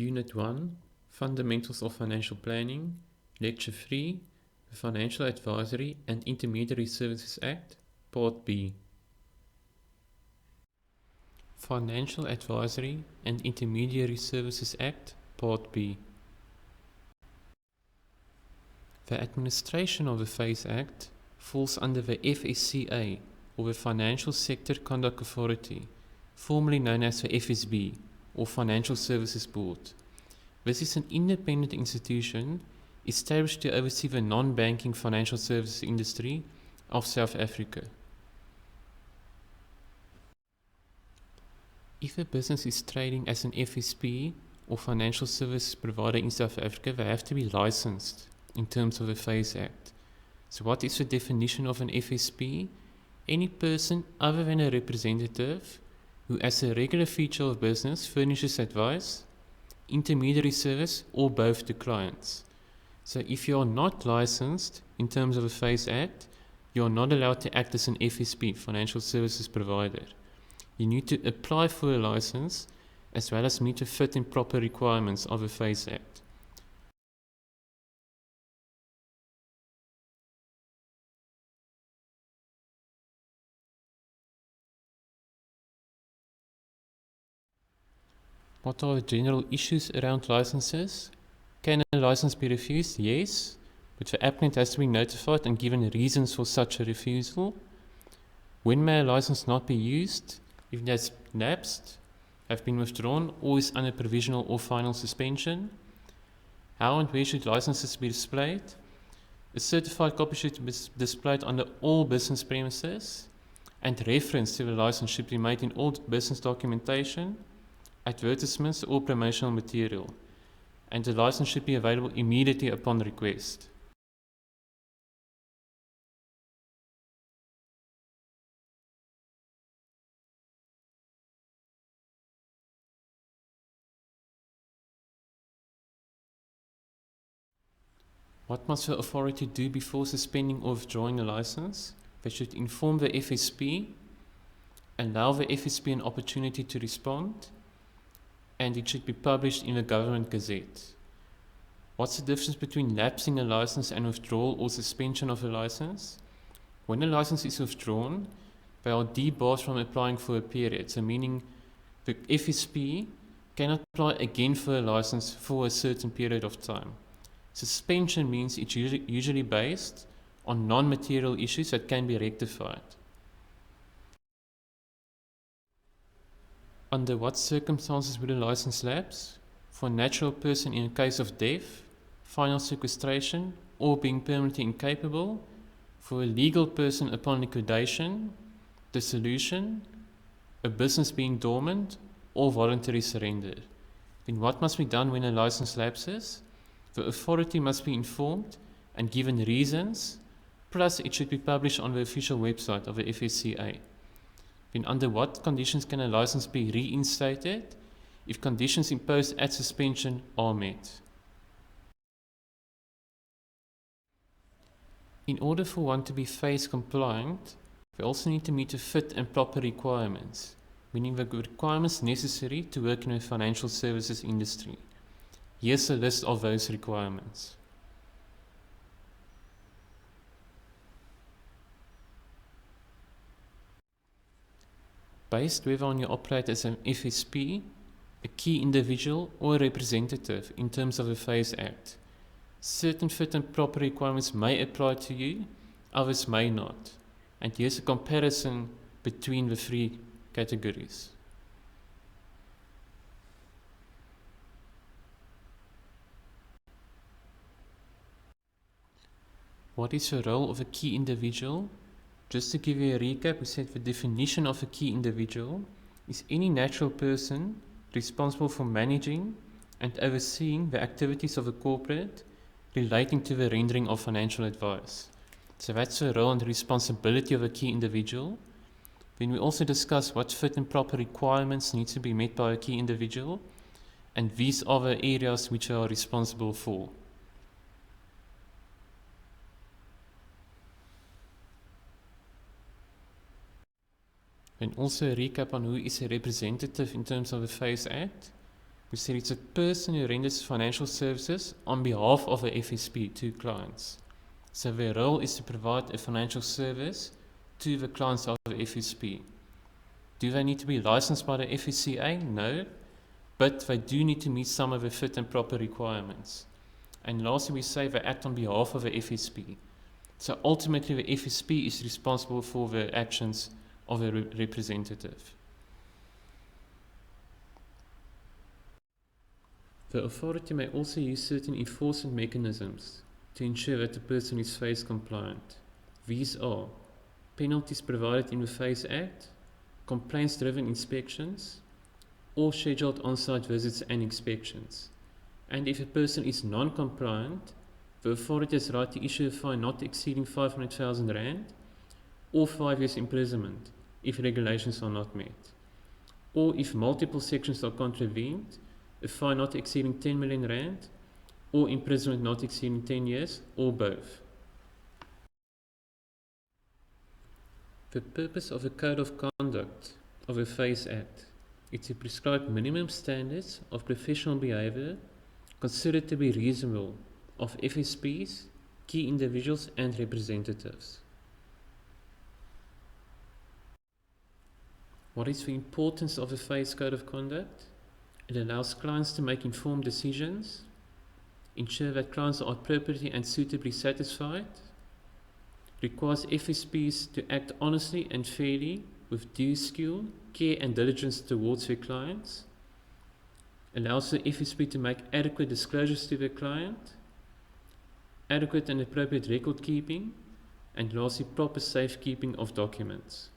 Unit 1, Fundamentals of Financial Planning, Lecture 3, the Financial Advisory and Intermediary Services Act, Part B. Financial Advisory and Intermediary Services Act, Part B. The administration of the FACE Act falls under the FSCA, or the Financial Sector Conduct Authority, formerly known as the FSB, or Financial Services Board. This is an independent institution established to oversee the non-banking financial services industry of South Africa. If a business is trading as an FSP or financial services provider in South Africa, they have to be licensed in terms of the FACE Act. So what is the definition of an FSP? Any person other than a representative who as a regular feature of business furnishes advice, intermediary service, or both to clients. So if you are not licensed in terms of the FACE Act, you are not allowed to act as an FSP, financial services provider. You need to apply for a license as well as meet the fit and proper requirements of the FACE Act. What are the general issues around licenses? Can a license be refused? Yes, but the applicant has to be notified and given reasons for such a refusal. When may a license not be used? If it has lapsed, have been withdrawn, or is under provisional or final suspension. How and where should licenses be displayed? A certified copy should be displayed under all business premises, and reference to the license should be made in all business documentation, advertisements, or promotional material, and the license should be available immediately upon request. What must the authority do before suspending or withdrawing a license? They should inform the FSP, allow the FSP an opportunity to respond, and it should be published in the Government Gazette. What's the difference between lapsing a license and withdrawal or suspension of a license? When a license is withdrawn, they are debarred from applying for a period, so meaning the FSP cannot apply again for a license for a certain period of time. Suspension means it's usually based on non-material issues that can be rectified. Under what circumstances would a license lapse? For a natural person in a case of death, final sequestration, or being permanently incapable. For a legal person upon liquidation, dissolution, a business being dormant, or voluntary surrender. Then what must be done when a license lapses? The authority must be informed and given reasons, plus it should be published on the official website of the FSCA. Then under what conditions can a license be reinstated? If conditions imposed at suspension are met. In order for one to be FACE compliant, they also need to meet the fit and proper requirements, meaning the requirements necessary to work in the financial services industry. Here's a list of those requirements. Based whether on you operate as an FSP, a key individual, or a representative in terms of the FACE Act. Certain fit and proper requirements may apply to you, others may not. And here's a comparison between the three categories. What is the role of a key individual? Just to give you a recap, we said the definition of a key individual is any natural person responsible for managing and overseeing the activities of a corporate relating to the rendering of financial advice. So that's the role and responsibility of a key individual. Then we also discuss what fit and proper requirements need to be met by a key individual, and these are the areas which they are responsible for. And also a recap on who is a representative in terms of the FACE Act. We said it's a person who renders financial services on behalf of a FSP to clients. So their role is to provide a financial service to the clients of the FSP. Do they need to be licensed by the FSCA? No, but they do need to meet some of the fit and proper requirements. And lastly, we say they act on behalf of the FSP. So ultimately, the FSP is responsible for the actions of a representative. The authority may also use certain enforcement mechanisms to ensure that the person is FACE compliant. These are penalties provided in the FACE Act, complaints-driven inspections, or scheduled on-site visits and inspections. And if a person is non-compliant, the authority has right to issue a fine not exceeding 500,000 Rand or 5 years imprisonment if regulations are not met. Or if multiple sections are contravened, a fine not exceeding 10 million Rand or imprisonment not exceeding 10 years or both. The purpose of the Code of Conduct of the FACE Act is to prescribe minimum standards of professional behavior considered to be reasonable of FSPs, key individuals and representatives. What is the importance of the FACE Code of Conduct? It allows clients to make informed decisions, ensure that clients are appropriately and suitably satisfied, requires FSPs to act honestly and fairly with due skill, care and diligence towards their clients, allows the FSP to make adequate disclosures to their client, adequate and appropriate record keeping, and lastly, proper safekeeping of documents.